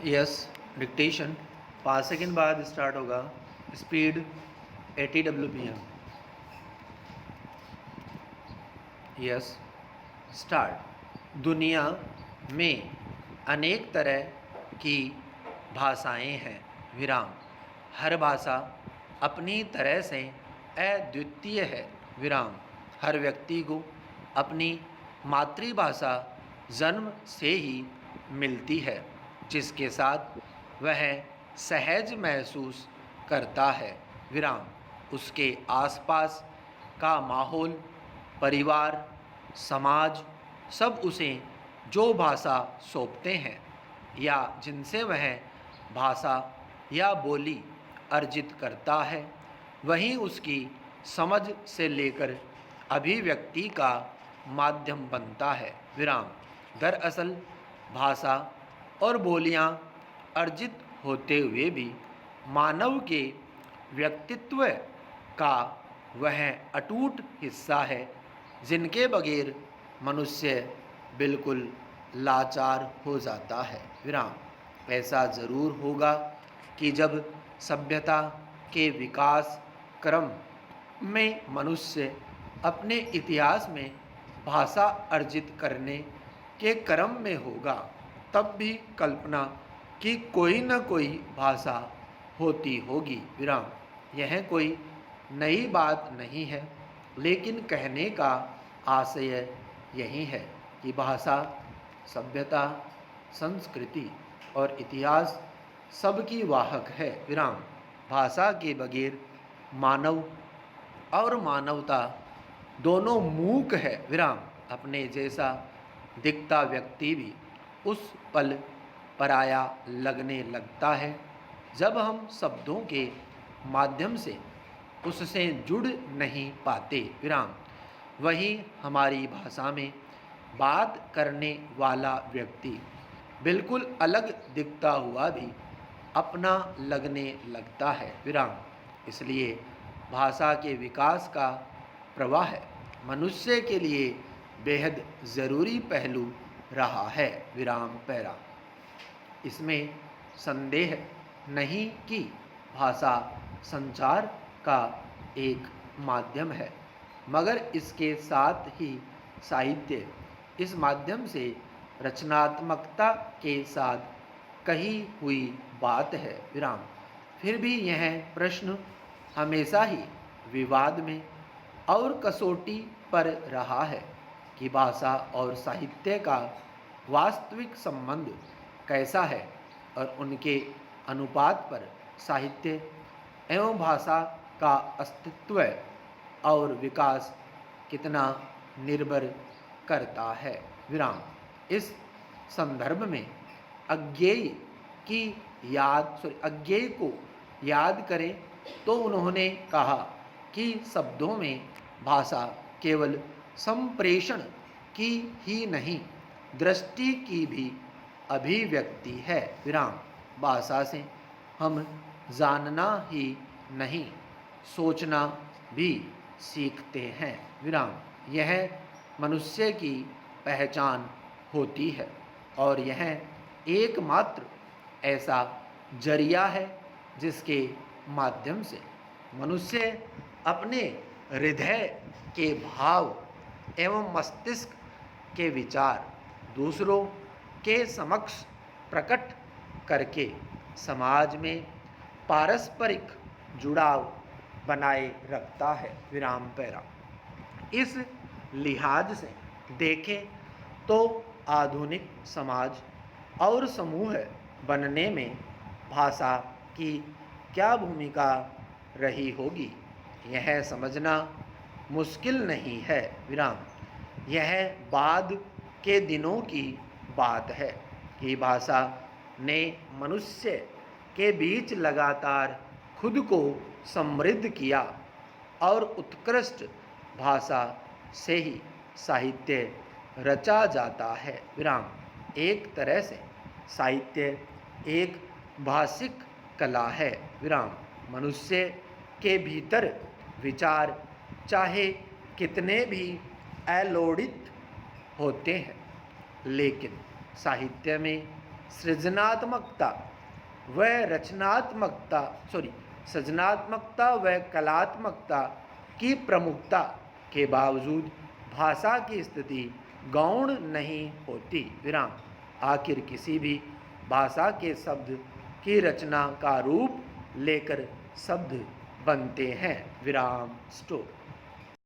Yes, dictation 5 second बाद start होगा। Speed 80 WPM। Yes, start. दुनिया में अनेक तरह की भाषाएं हैं। विराम। हर भाषा अपनी तरह से अद्वितीय है। विराम। हर व्यक्ति को अपनी मातृभाषा जन्म से ही मिलती है, जिसके साथ वह सहज महसूस करता है। विराम। उसके आसपास का माहौल, परिवार, समाज सब उसे जो भाषा सौंपते हैं या जिनसे वह भाषा या बोली अर्जित करता है, वही उसकी समझ से लेकर अभिव्यक्ति का माध्यम बनता है। विराम। दरअसल भाषा और बोलियां अर्जित होते हुए भी मानव के व्यक्तित्व का वह अटूट हिस्सा है जिनके बगैर मनुष्य बिल्कुल लाचार हो जाता है। विराम। ऐसा ज़रूर होगा कि जब सभ्यता के विकास क्रम में मनुष्य अपने इतिहास में भाषा अर्जित करने के क्रम में होगा, तब भी कल्पना कि कोई न कोई भाषा होती होगी। विराम। यह कोई नई बात नहीं है, लेकिन कहने का आशय यही है कि भाषा सभ्यता, संस्कृति और इतिहास सबकी वाहक है। विराम। भाषा के बगैर मानव और मानवता दोनों मूक है। विराम। अपने जैसा दिखता व्यक्ति भी उस पल पराया लगने लगता है जब हम शब्दों के माध्यम से उससे जुड़ नहीं पाते। विराम। वही हमारी भाषा में बात करने वाला व्यक्ति बिल्कुल अलग दिखता हुआ भी अपना लगने लगता है। विराम। इसलिए भाषा के विकास का प्रवाह मनुष्य के लिए बेहद ज़रूरी पहलू रहा है। विराम पैरा। इसमें संदेह नहीं कि भाषा संचार का एक माध्यम है, मगर इसके साथ ही साहित्य इस माध्यम से रचनात्मकता के साथ कही हुई बात है। विराम। फिर भी यह प्रश्न हमेशा ही विवाद में और कसौटी पर रहा है कि भाषा और साहित्य का वास्तविक संबंध कैसा है और उनके अनुपात पर साहित्य एवं भाषा का अस्तित्व और विकास कितना निर्भर करता है। विराम। इस संदर्भ में अज्ञेय को याद करें तो उन्होंने कहा कि शब्दों में भाषा केवल संप्रेषण की ही नहीं, दृष्टि की भी अभिव्यक्ति है। विराम। भाषा से हम जानना ही नहीं, सोचना भी सीखते हैं। विराम। यह मनुष्य की पहचान होती है और यह एकमात्र ऐसा जरिया है जिसके माध्यम से मनुष्य अपने हृदय के भाव एवं मस्तिष्क के विचार दूसरों के समक्ष प्रकट करके समाज में पारस्परिक जुड़ाव बनाए रखता है। विराम पैरा। इस लिहाज से देखें तो आधुनिक समाज और समूह बनने में भाषा की क्या भूमिका रही होगी, यह समझना मुश्किल नहीं है। विराम। यह बाद के दिनों की बात है कि भाषा ने मनुष्य के बीच लगातार खुद को समृद्ध किया और उत्कृष्ट भाषा से ही साहित्य रचा जाता है। विराम। एक तरह से साहित्य एक भाषिक कला है। विराम। मनुष्य के भीतर विचार चाहे कितने भी अलोड़ित होते हैं, लेकिन साहित्य में सृजनात्मकता व रचनात्मकता सृजनात्मकता व कलात्मकता की प्रमुखता के बावजूद भाषा की स्थिति गौण नहीं होती। विराम। आखिर किसी भी भाषा के शब्द की रचना का रूप लेकर शब्द बनते हैं। विराम। स्टॉप।